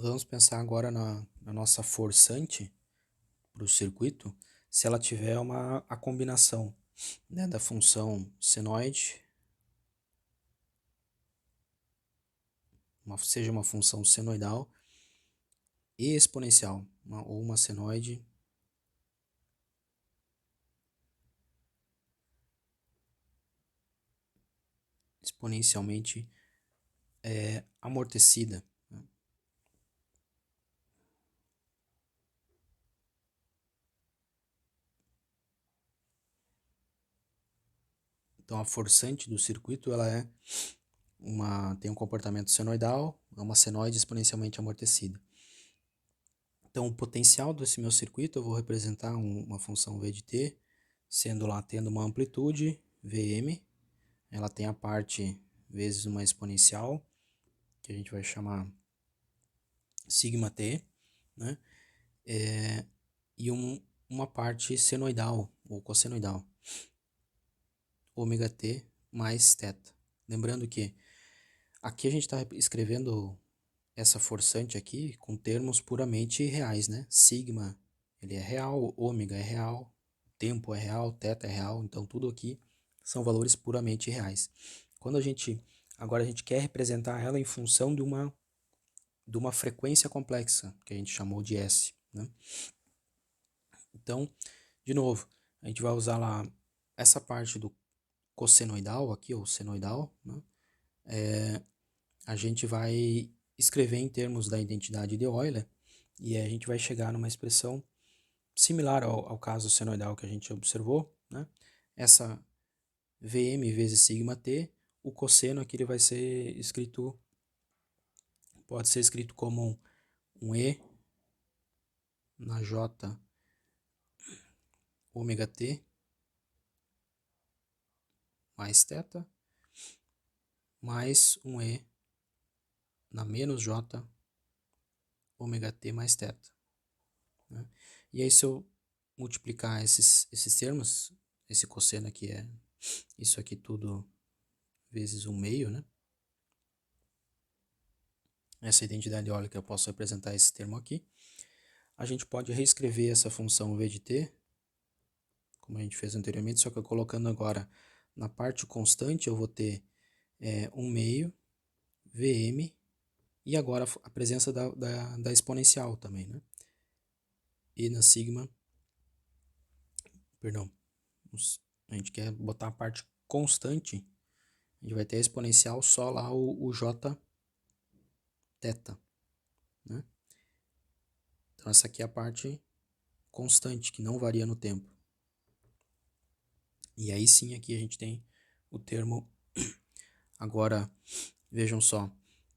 Vamos pensar agora na nossa forçante para o circuito, se ela tiver a combinação, né, da função senoide, seja uma função senoidal e exponencial, ou uma senoide exponencialmente amortecida. Né? Então a forçante do circuito ela tem um comportamento senoidal, é uma senoide exponencialmente amortecida. Então o potencial desse meu circuito eu vou representar uma função v de t, tendo uma amplitude Vm, ela tem a parte vezes uma exponencial, que a gente vai chamar sigma t, né? E uma parte senoidal ou cossenoidal, ômega t mais θ. Lembrando que aqui a gente está escrevendo essa forçante aqui com termos puramente reais, né? Sigma ele é real, ômega é real, tempo é real, θ é real, então tudo aqui são valores puramente reais. Quando agora a gente quer representar ela em função de uma frequência complexa, que a gente chamou de S, né? Então, de novo, a gente vai usar lá essa parte do cossenoidal aqui, ou senoidal, né? A gente vai escrever em termos da identidade de Euler, e a gente vai chegar numa expressão similar ao caso senoidal que a gente observou, né? Essa Vm vezes sigma t, o cosseno aqui ele vai ser escrito, pode ser escrito como um E na J ômega t mais θ, mais um E na menos J ômega t mais θ. Né? E aí se eu multiplicar esses termos, esse cosseno aqui é isso aqui tudo vezes 1/2, né? Essa identidade eólica eu posso representar esse termo aqui. A gente pode reescrever essa função v de t, como a gente fez anteriormente, só que eu colocando agora na parte constante eu vou ter 1/2 Vm e agora a presença da exponencial também, né? E na sigma, perdão, a gente quer botar a parte constante, a gente vai ter a exponencial só lá o j θ, né? Então essa aqui é a parte constante, que não varia no tempo. E aí sim aqui a gente tem o termo, agora vejam só,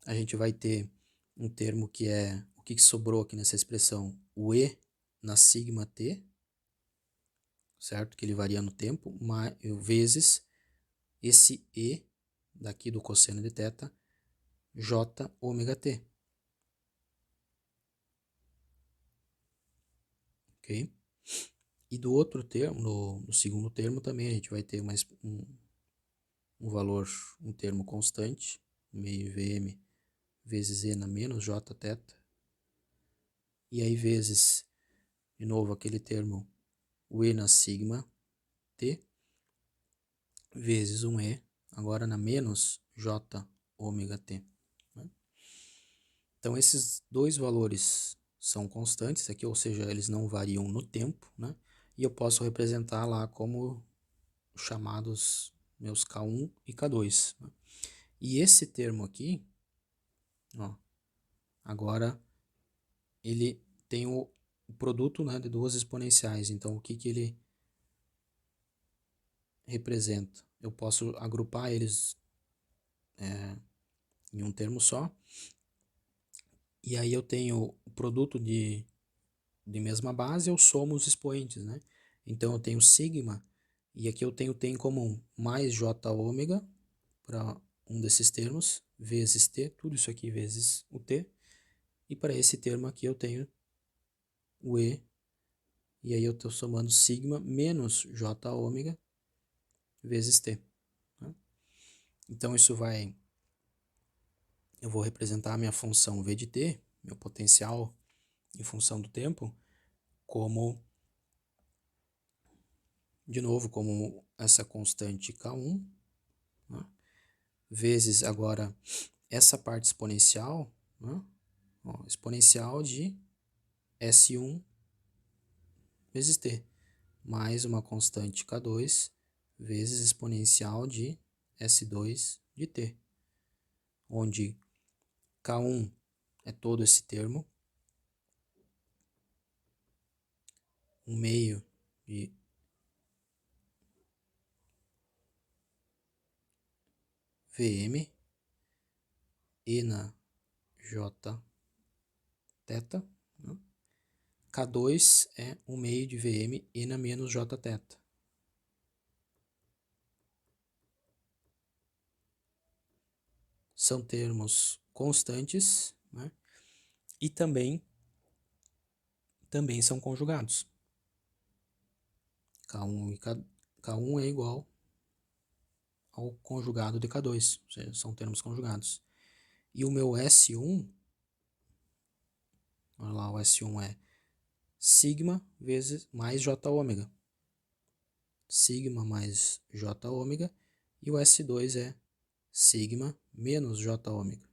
a gente vai ter um termo que é, o que sobrou aqui nessa expressão? O E na sigma t, certo? Que ele varia no tempo, vezes esse E daqui do cosseno de θ, j ômega t. Ok? E do outro termo, no segundo termo também a gente vai ter um valor, um termo constante, meio Vm vezes E na menos j θ. E aí vezes, de novo, aquele termo, o E na sigma t, vezes um E, agora na menos j ômega t. Né? Então esses dois valores são constantes aqui, ou seja, eles não variam no tempo, né? E eu posso representar lá como chamados meus K1 e K2. Né? E esse termo aqui, ó, agora ele tem o produto, né, de duas exponenciais. Então o que ele representa? Eu posso agrupar eles em um termo só. E aí eu tenho o produto de mesma base, eu somo os expoentes, né? Então eu tenho sigma, e aqui eu tenho t em comum, mais j ômega, para um desses termos, vezes t, tudo isso aqui vezes o t. E para esse termo aqui eu tenho o E, e aí eu estou somando sigma menos j ômega vezes t. Né? Então eu vou representar a minha função v de t, meu potencial em função do tempo, como, de novo, como essa constante K1, né, vezes agora essa parte exponencial, né, ó, exponencial de S1 vezes t, mais uma constante K2 vezes exponencial de S2 de t, onde K1 é todo esse termo, 1 meio de Vm e na J θ, né? K2 é 1 meio de Vm e na menos J θ. São termos constantes, né? E também são conjugados. K1 e K1 é igual ao conjugado de K2, ou seja, são termos conjugados. E o meu S1, olha lá, o S1 é sigma vezes mais J ômega. Sigma mais J ômega. E o S2 é sigma menos J ômega.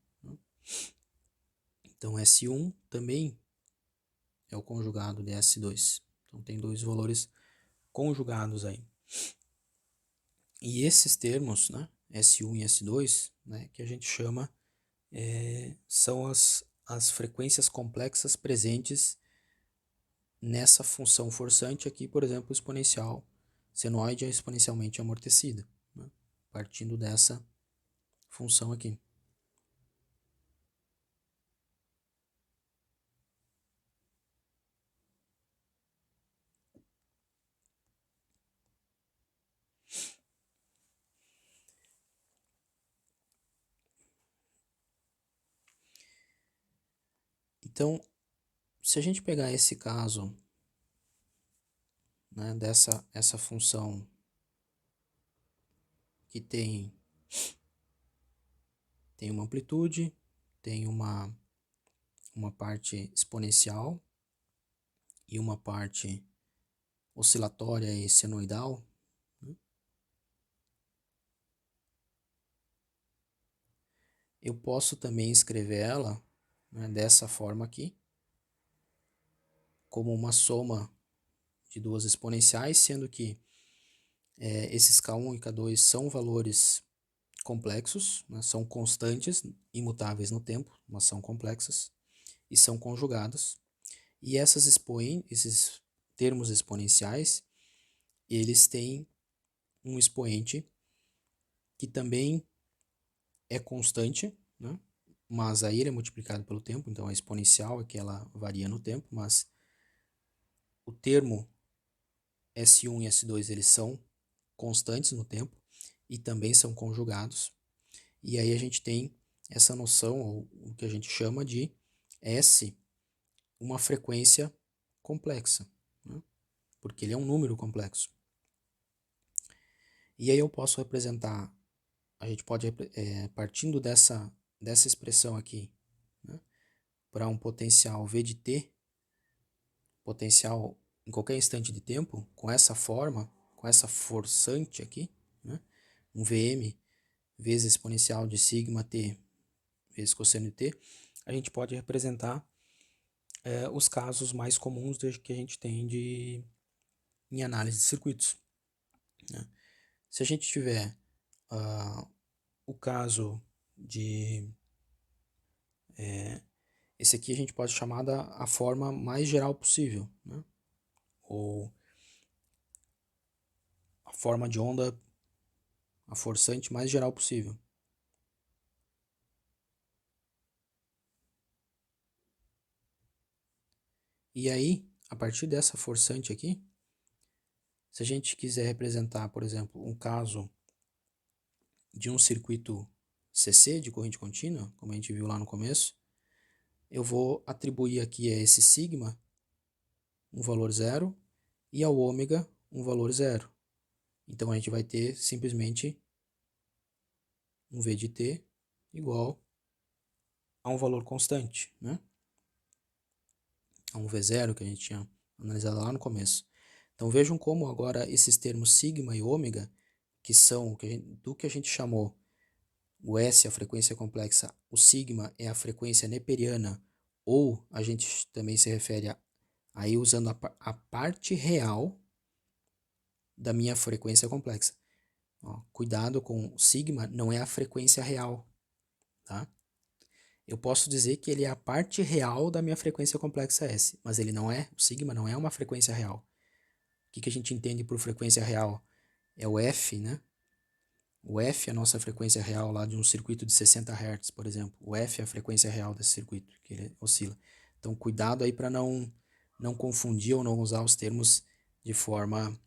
Então, S1 também é o conjugado de S2. Então, tem dois valores conjugados aí. E esses termos, né, S1 e S2, né, que a gente chama, são as frequências complexas presentes nessa função forçante aqui, por exemplo, exponencial senoide é exponencialmente amortecida, né, partindo dessa função aqui. Então, se a gente pegar esse caso, né, essa função que tem uma amplitude, tem uma parte exponencial e uma parte oscilatória e senoidal, né, eu posso também escrever ela, né, dessa forma aqui, como uma soma de duas exponenciais, sendo que esses K1 e K2 são valores complexos, né, são constantes, imutáveis no tempo, mas são complexas, e são conjugados. E esses termos exponenciais, eles têm um expoente que também é constante, né, mas aí ele é multiplicado pelo tempo, então a exponencial é que ela varia no tempo, mas o termo S1 e S2 eles são constantes no tempo e também são conjugados. E aí a gente tem essa noção, ou o que a gente chama de S, uma frequência complexa, né, porque ele é um número complexo. E aí eu posso representar, a gente pode, partindo dessa expressão aqui, né, para um potencial V de t, potencial em qualquer instante de tempo, com essa forma, com essa forçante aqui, né, um Vm vezes exponencial de sigma t vezes cosseno de t, a gente pode representar os casos mais comuns que a gente tem em análise de circuitos, né? Se a gente tiver o caso de... esse aqui a gente pode chamar a forma mais geral possível, né, ou a forma de onda, a forçante mais geral possível. E aí, a partir dessa forçante aqui, se a gente quiser representar, por exemplo, um caso de um circuito CC, de corrente contínua, como a gente viu lá no começo, eu vou atribuir aqui a esse sigma um valor zero e ao ômega um valor zero. Então a gente vai ter simplesmente um V de t igual a um valor constante, né? a um V0 que a gente tinha analisado lá no começo. Então vejam como agora esses termos sigma e ômega, que são do que a gente chamou o S, a frequência complexa, o sigma é a frequência neperiana, ou a gente também se refere aí usando a parte real da minha frequência complexa. Ó, cuidado com o sigma, não é a frequência real, tá? Eu posso dizer que ele é a parte real da minha frequência complexa S, mas ele não é, o sigma não é uma frequência real. O que a gente entende por frequência real? É o F, né? O F é a nossa frequência real lá de um circuito de 60 Hz, por exemplo. O F é a frequência real desse circuito, que ele oscila. Então, cuidado aí para não confundir ou não usar os termos de forma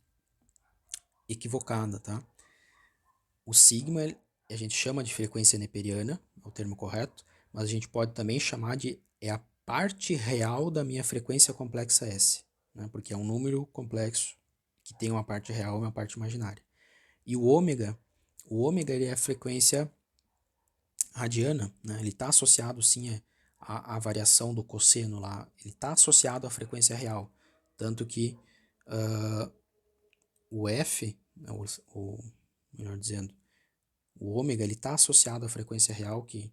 equivocada, tá? O sigma a gente chama de frequência neperiana, é o termo correto, mas a gente pode também chamar de a parte real da minha frequência complexa S, né? Porque é um número complexo que tem uma parte real e uma parte imaginária. E o ômega ele é a frequência radiana, né? Ele está associado sim à variação do cosseno lá, ele está associado à frequência real, tanto que o F, né, melhor dizendo, o ômega ele está associado à frequência real que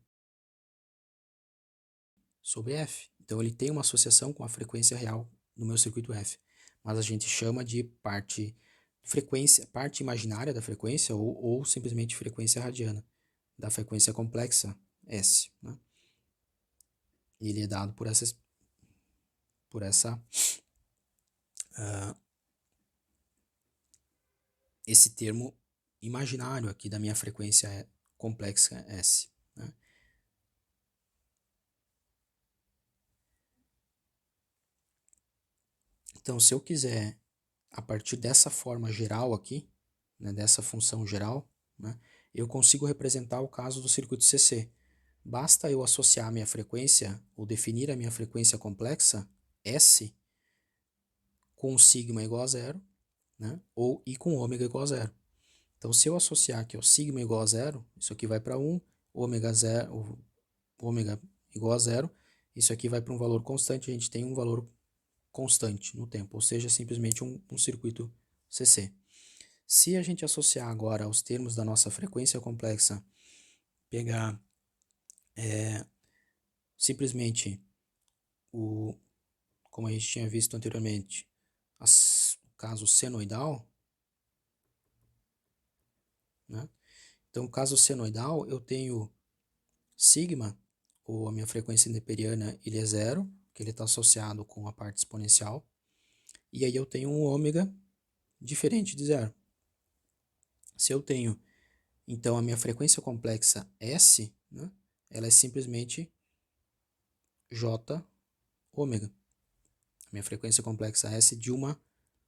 sobre F. Então ele tem uma associação com a frequência real no meu circuito F. Mas a gente chama de parte imaginária da frequência ou simplesmente frequência radiana da frequência complexa S, né? E ele é dado por esse termo imaginário aqui da minha frequência complexa S, né? Então, se eu quiser, a partir dessa forma geral aqui, né, dessa função geral, né, eu consigo representar o caso do circuito CC. Basta eu associar a minha frequência, ou definir a minha frequência complexa, S, com sigma igual a zero, né, e com ômega igual a zero. Então, se eu associar aqui o sigma igual a zero, isso aqui vai para 1, ômega, zero, ômega igual a zero, isso aqui vai para um valor constante, a gente tem um valor constante no tempo, ou seja, simplesmente um circuito CC. Se a gente associar agora os termos da nossa frequência complexa, pegar simplesmente como a gente tinha visto anteriormente, o caso senoidal, né? Então, o caso senoidal, eu tenho sigma, ou a minha frequência neperiana, ele é zero, que ele está associado com a parte exponencial, e aí eu tenho um ômega diferente de zero. Se eu tenho, então, a minha frequência complexa S, né, ela é simplesmente J ômega. A minha frequência complexa S de uma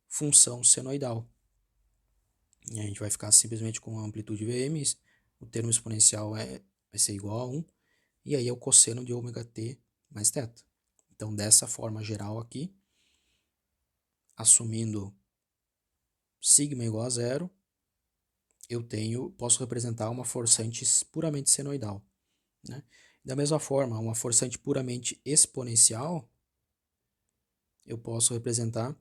função senoidal. E a gente vai ficar simplesmente com a amplitude Vm, o termo exponencial vai ser igual a 1, e aí é o cosseno de ômega t mais θ. Então, dessa forma geral aqui, assumindo sigma igual a zero, eu posso representar uma forçante puramente senoidal, né? Da mesma forma, uma forçante puramente exponencial, eu posso representar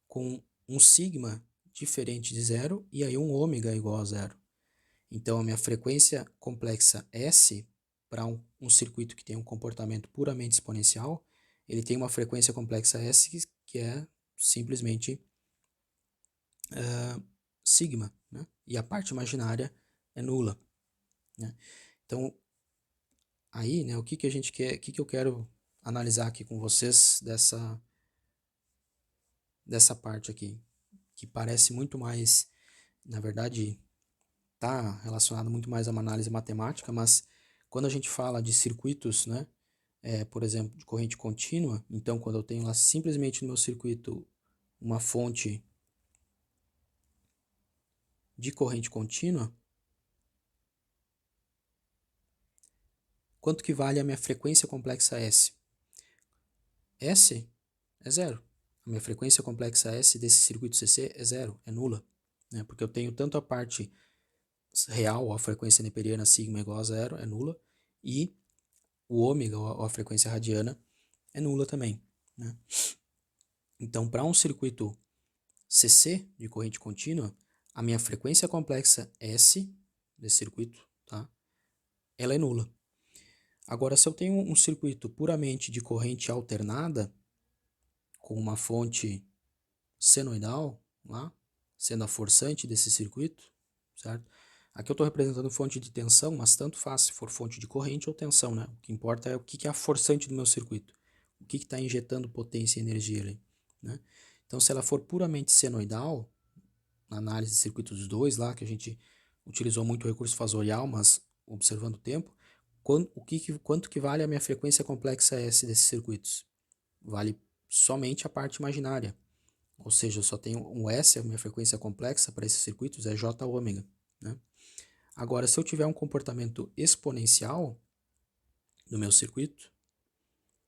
com um sigma diferente de zero e aí um ômega igual a zero. Então, a minha frequência complexa S, para um circuito que tem um comportamento puramente exponencial, ele tem uma frequência complexa S que é simplesmente sigma, né? E a parte imaginária é nula, né? Então, aí, né, o que a gente quer, o que eu quero analisar aqui com vocês dessa parte aqui, que parece muito mais, na verdade, está relacionado muito mais a uma análise matemática, mas quando a gente fala de circuitos, né, por exemplo, de corrente contínua, então quando eu tenho lá simplesmente no meu circuito uma fonte de corrente contínua, quanto que vale a minha frequência complexa S? S é zero. A minha frequência complexa S desse circuito CC é zero, é nula, né, porque eu tenho tanto a parte real, a frequência neperiana sigma igual a zero, é nula, e o ômega, ou a frequência radiana, é nula também, né? Então, para um circuito CC, de corrente contínua, a minha frequência complexa S desse circuito, tá? Ela é nula. Agora, se eu tenho um circuito puramente de corrente alternada, com uma fonte senoidal, lá, sendo a forçante desse circuito, certo? Aqui eu estou representando fonte de tensão, mas tanto faz se for fonte de corrente ou tensão, né? O que importa é o que é a forçante do meu circuito, o que está injetando potência e energia ali, né? Então, se ela for puramente senoidal, na análise de circuitos 2 lá, que a gente utilizou muito o recurso fasorial, mas observando o tempo, quanto que vale a minha frequência complexa S desses circuitos? Vale somente a parte imaginária, ou seja, eu só tenho um S, a minha frequência complexa para esses circuitos é J ômega, né? Agora, se eu tiver um comportamento exponencial no meu circuito,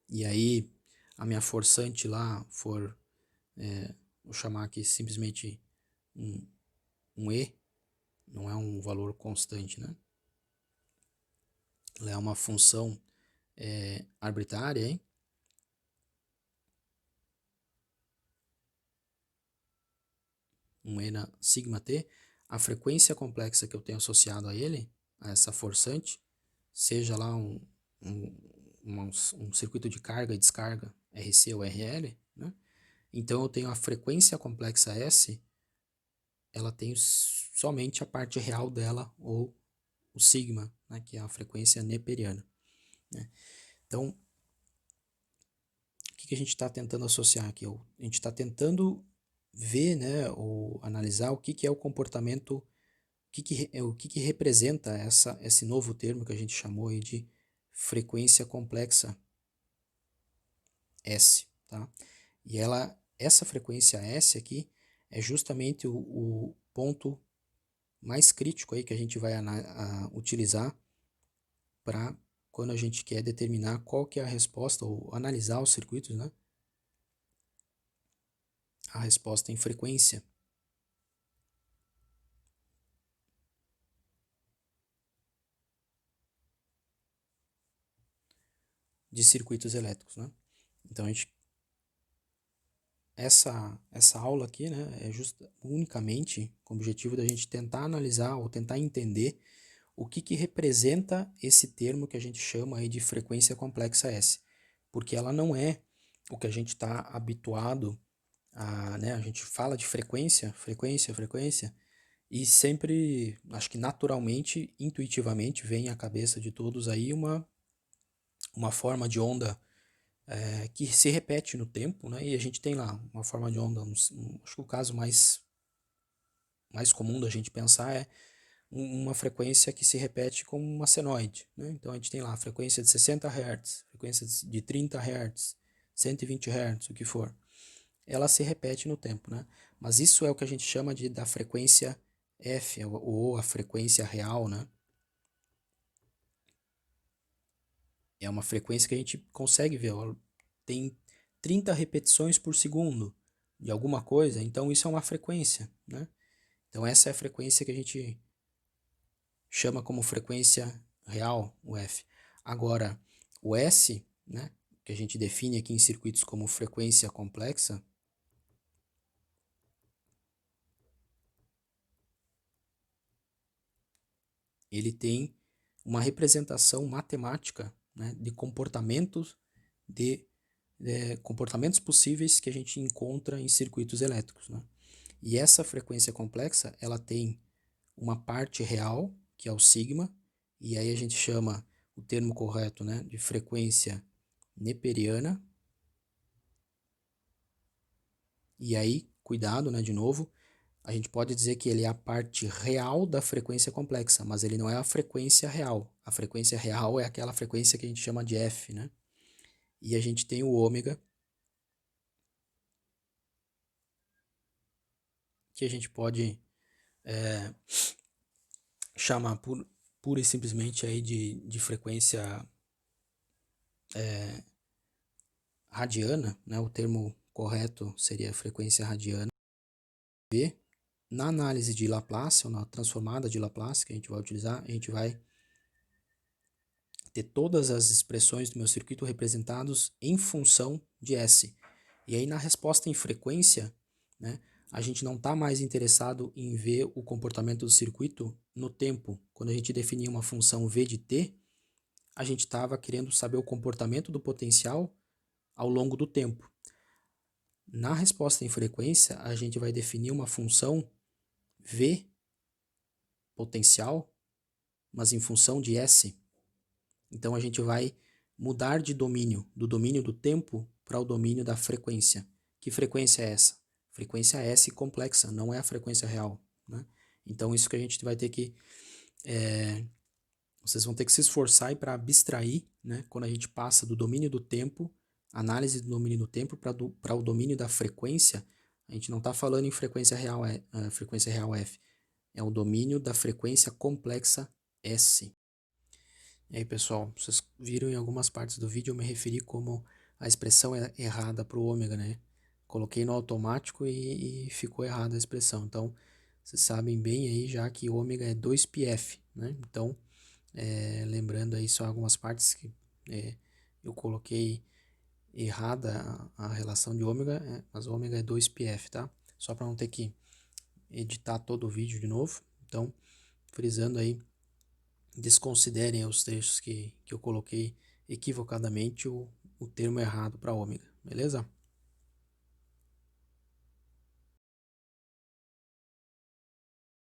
e aí a minha forçante lá for, vou chamar aqui simplesmente um E, não é um valor constante, né? Ela é uma função arbitrária, hein? Um E na sigma t, a frequência complexa que eu tenho associado a ele, a essa forçante, seja lá um circuito de carga e descarga, RC ou RL, né? Então eu tenho a frequência complexa S, ela tem somente a parte real dela, ou o sigma, né, que é a frequência neperiana, né? Então, o que a gente está tentando associar aqui? A gente está tentando ver, né, ou analisar o que é o comportamento, o que representa esse novo termo que a gente chamou aí de frequência complexa S, tá? E essa frequência S aqui é justamente o ponto mais crítico aí que a gente vai utilizar para quando a gente quer determinar qual que é a resposta ou analisar os circuitos, né? A resposta em frequência de circuitos elétricos, né? Então essa aula aqui, né, é unicamente com o objetivo da gente tentar analisar ou tentar entender o que representa esse termo que a gente chama aí de frequência complexa S, porque ela não é o que a gente está habituado a, né, a gente fala de frequência, e sempre, acho que naturalmente, intuitivamente, vem à cabeça de todos aí uma forma de onda que se repete no tempo, né? E a gente tem lá uma forma de onda, acho que o caso mais comum da gente pensar é uma frequência que se repete como uma senoide, né? Então a gente tem lá a frequência de 60 Hz, frequência de 30 Hz, 120 Hz, o que for. Ela se repete no tempo, né? Mas isso é o que a gente chama da frequência F, ou a frequência real, né? É uma frequência que a gente consegue ver, ela tem 30 repetições por segundo de alguma coisa, então isso é uma frequência, né? Então essa é a frequência que a gente chama como frequência real, o F. Agora, o S, né, que a gente define aqui em circuitos como frequência complexa, ele tem uma representação matemática, né, de comportamentos possíveis que a gente encontra em circuitos elétricos, né? E essa frequência complexa, ela tem uma parte real, que é o sigma, e aí a gente chama o termo correto, né, de frequência neperiana. E aí, cuidado, né, de novo, a gente pode dizer que ele é a parte real da frequência complexa, mas ele não é a frequência real. A frequência real é aquela frequência que a gente chama de F, né? E a gente tem o ômega, que a gente pode chamar pura e simplesmente aí de frequência radiana, né? O termo correto seria frequência radiana. V. Na análise de Laplace, ou na transformada de Laplace que a gente vai utilizar, a gente vai ter todas as expressões do meu circuito representados em função de S. E aí na resposta em frequência, né, a gente não está mais interessado em ver o comportamento do circuito no tempo. Quando a gente definia uma função V de t, a gente estava querendo saber o comportamento do potencial ao longo do tempo. Na resposta em frequência, a gente vai definir uma função V potencial, mas em função de S. Então a gente vai mudar de domínio, do domínio do tempo para o domínio da frequência. Que frequência é essa? Frequência S complexa, não é a frequência real, né? Então isso que a gente vai ter que... vocês vão ter que se esforçar para abstrair, né? Quando a gente passa do domínio do tempo, análise do domínio do tempo para o domínio da frequência, a gente não está falando em frequência real F, é o domínio da frequência complexa S. E aí, pessoal, vocês viram em algumas partes do vídeo eu me referi como a expressão é errada para o ômega, né? Coloquei no automático e ficou errada a expressão. Então, vocês sabem bem aí já que ômega é 2πf, né? Então, lembrando aí só algumas partes que eu coloquei errada a relação de ômega, mas ômega é 2πf, tá? Só para não ter que editar todo o vídeo de novo. Então, frisando aí, desconsiderem os trechos que eu coloquei equivocadamente o termo errado para ômega, beleza?